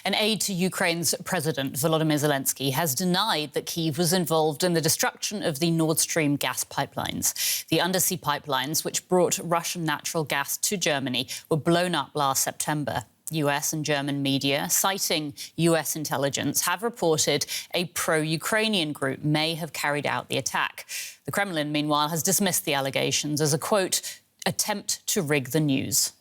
An aide to Ukraine's President Volodymyr Zelensky has denied that Kyiv was involved in the destruction of the Nord Stream gas pipelines. The undersea pipelines, which brought Russian natural gas to Germany, were blown up last September. US and German media, citing US intelligence, have reported a pro-Ukrainian group may have carried out the attack. The Kremlin, meanwhile, has dismissed the allegations as a, quote, attempt to rig the news.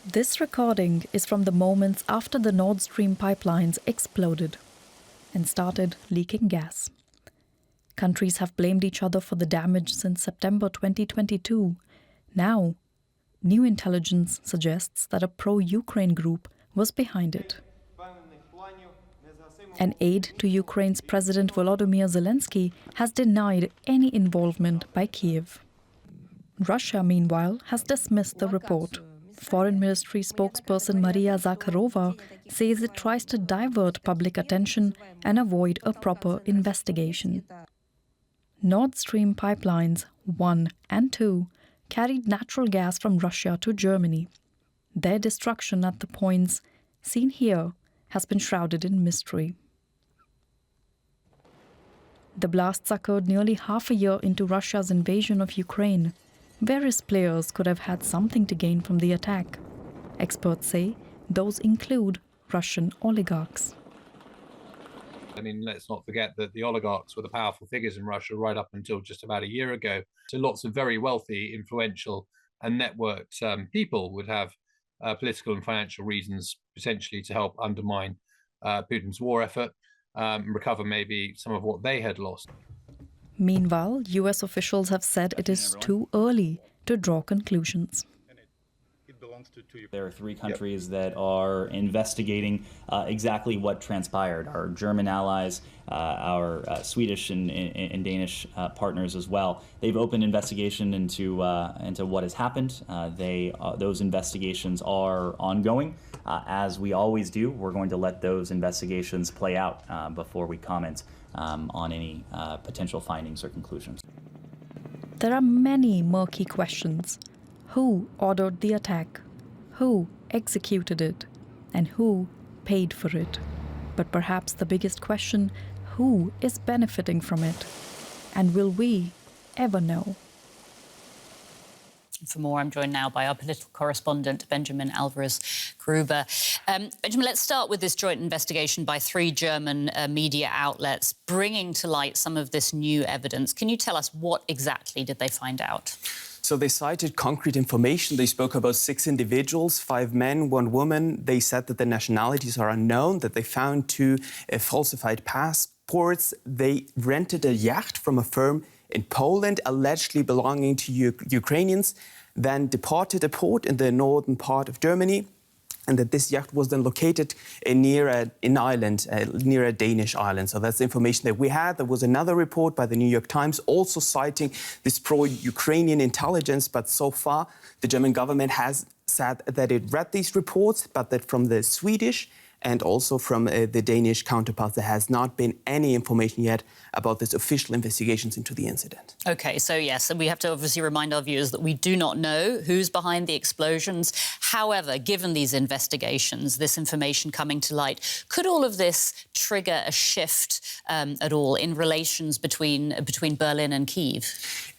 This recording is from the moments after the Nord Stream pipelines exploded and started leaking gas. Countries have blamed each other for the damage since September 2022. Now, new intelligence suggests that a pro-Ukraine group was behind it. An aide to Ukraine's President Volodymyr Zelensky has denied any involvement by Kyiv. Russia, meanwhile, has dismissed the report. Foreign Ministry spokesperson Maria Zakharova says it tries to divert public attention and avoid a proper investigation. Nord Stream pipelines 1 and 2 carried natural gas from Russia to Germany. Their destruction at the points seen here has been shrouded in mystery. The blasts occurred nearly half a year into Russia's invasion of Ukraine. Various players could have had something to gain from the attack. Experts say those include Russian oligarchs. I mean, let's not forget that the oligarchs were the powerful figures in Russia right up until just about a year ago. So lots of very wealthy, influential and networked people would have political and financial reasons potentially to help undermine Putin's war effort and recover maybe some of what they had lost. Meanwhile, US officials have said it is too early to draw conclusions. There are 3 countries that are investigating exactly what transpired. Our German allies, our Swedish and Danish partners as well. They've opened investigation into what has happened. Those investigations are ongoing. As we always do, we're going to let those investigations play out before we comment on any potential findings or conclusions. There are many murky questions. Who ordered the attack? Who executed it? And who paid for it? But perhaps the biggest question, who is benefiting from it? And will we ever know? For more, I'm joined now by our political correspondent, Benjamin Alvarez-Gruber. Benjamin, let's start with this joint investigation by 3 German media outlets, bringing to light some of this new evidence. Can you tell us what exactly did they find out? So they cited concrete information. They spoke about 6 individuals, 5 men, 1 woman. They said that the nationalities are unknown, that they found 2 falsified passports. They rented a yacht from a firm in Poland, allegedly belonging to Ukrainians, then departed a port in the northern part of Germany, and that this yacht was then located near an island, near a Danish island. So that's the information that we had. There was another report by the New York Times also citing this pro-Ukrainian intelligence, but so far the German government has said that it read these reports, but that from the Swedish and also from the Danish counterparts, there has not been any information yet about this official investigations into the incident. OK, so yes, we have to obviously remind our viewers that we do not know who's behind the explosions. However, given these investigations, this information coming to light, could all of this trigger a shift at all in relations between Berlin and Kyiv?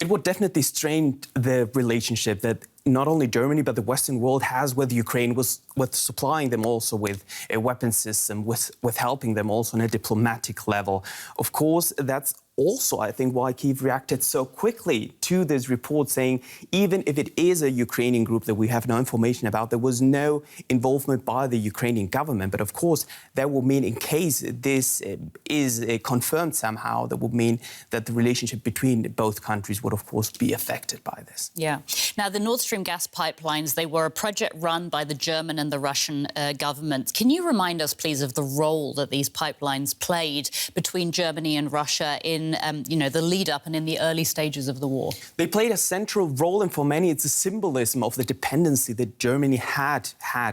It would definitely strain the relationship that not only Germany, but the Western world has with Ukraine, with supplying them also with a weapon system, with helping them also on a diplomatic level. Of course, that's also, I think, why Kyiv reacted so quickly to this report, saying even if it is a Ukrainian group that we have no information about, there was no involvement by the Ukrainian government. But of course, that would mean in case this is confirmed somehow, that would mean that the relationship between both countries would, of course, be affected by this. Yeah. Now, the Nord Stream gas pipelines, they were a project run by the German and the Russian governments. Can you remind us, please, of the role that these pipelines played between Germany and Russia in in, the lead up and in the early stages of the war? They played a central role, and for many, it's a symbolism of the dependency that Germany had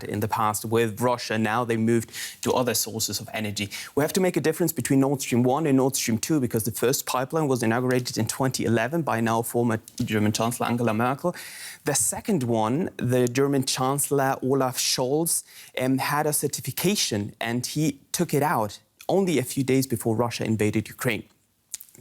in the past with Russia. Now they moved to other sources of energy. We have to make a difference between Nord Stream 1 and Nord Stream 2 because the first pipeline was inaugurated in 2011 by now former German Chancellor Angela Merkel. The second one, the German Chancellor Olaf Scholz, had a certification and he took it out only a few days before Russia invaded Ukraine.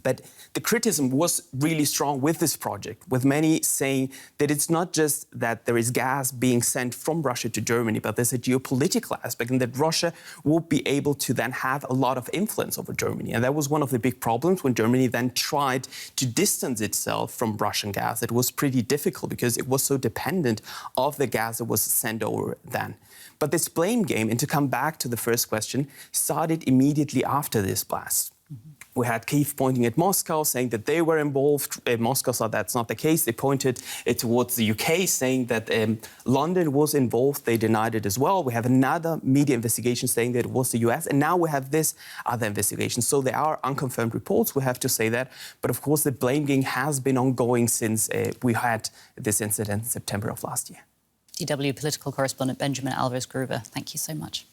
But the criticism was really strong with this project, with many saying that it's not just that there is gas being sent from Russia to Germany, but there's a geopolitical aspect and that Russia will be able to then have a lot of influence over Germany. And that was one of the big problems when Germany then tried to distance itself from Russian gas. It was pretty difficult because it was so dependent of the gas that was sent over then. But this blame game, and to come back to the first question, started immediately after this blast. We had Kyiv pointing at Moscow, saying that they were involved. Moscow said that's not the case. They pointed towards the UK, saying that London was involved. They denied it as well. We have another media investigation saying that it was the US. And now we have this other investigation. So there are unconfirmed reports, we have to say that. But of course, the blame game has been ongoing since we had this incident in September of last year. DW political correspondent Benjamin Alvarez-Gruber, thank you so much.